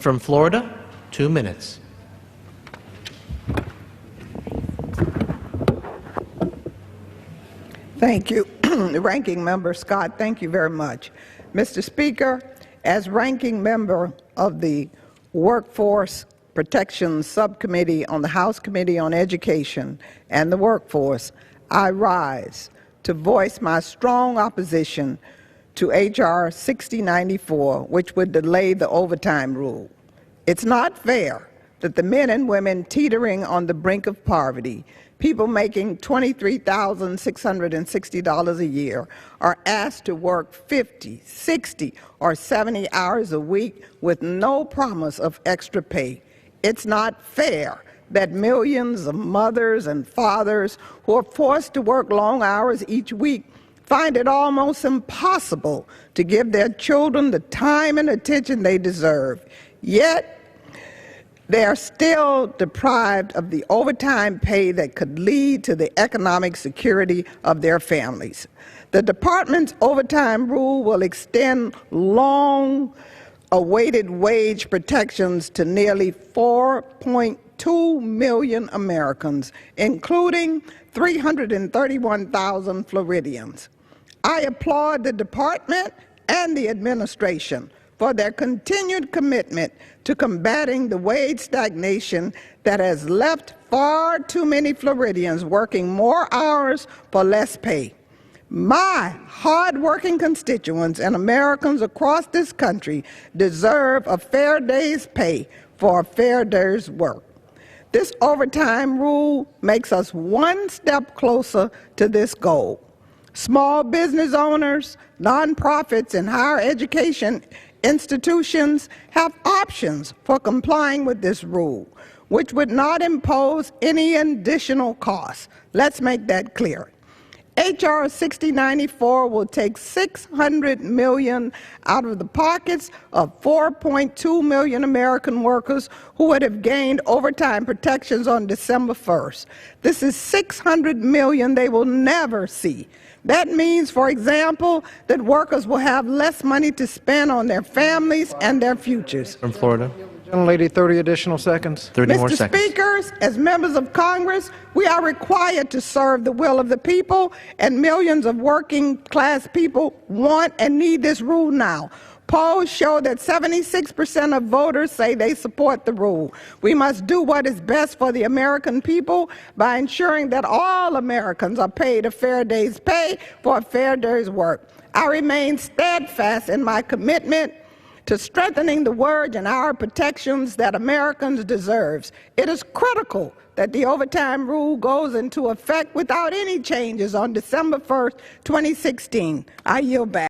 from Florida, 2 minutes. Thank you. Ranking Member Scott, thank you very much. Mr. Speaker, as Ranking Member of the Workforce Protection Subcommittee on the House Committee on Education and the Workforce, I rise to voice my strong opposition to H.R. 6094, which would delay the overtime rule. It's not fair that the men and women teetering on the brink of poverty, people making $23,660 a year, are asked to work 50, 60, or 70 hours a week with no promise of extra pay. It's not fair that millions of mothers and fathers who are forced to work long hours each week find it almost impossible to give their children the time and attention they deserve. Yet, they are still deprived of the overtime pay that could lead to the economic security of their families. The department's overtime rule will extend long-awaited wage protections to nearly 4.2 million Americans, including 331,000 Floridians. I applaud the department and the administration for their continued commitment to combating the wage stagnation that has left far too many Floridians working more hours for less pay. My hard-working constituents and Americans across this country deserve a fair day's pay for a fair day's work. This overtime rule makes us one step closer to this goal. Small business owners, nonprofits, and higher education institutions have options for complying with this rule, which would not impose any additional costs. Let's make that clear. H.R. 6094 will take $600 million out of the pockets of 4.2 million American workers who would have gained overtime protections on December 1st. This is $600 million they will never see. That means, for example, that workers will have less money to spend on their families and their futures. From Florida. Gentlelady, 30 additional seconds. 30 more seconds. Mr. Speakers, as members of Congress, we are required to serve the will of the people, and millions of working class people want and need this rule now. Polls show that 76% of voters say they support the rule. We must do what is best for the American people by ensuring that all Americans are paid a fair day's pay for a fair day's work. I remain steadfast in my commitment to strengthening the wage and hour protections that Americans deserve. It is critical that the overtime rule goes into effect without any changes on December 1st, 2016. I yield back.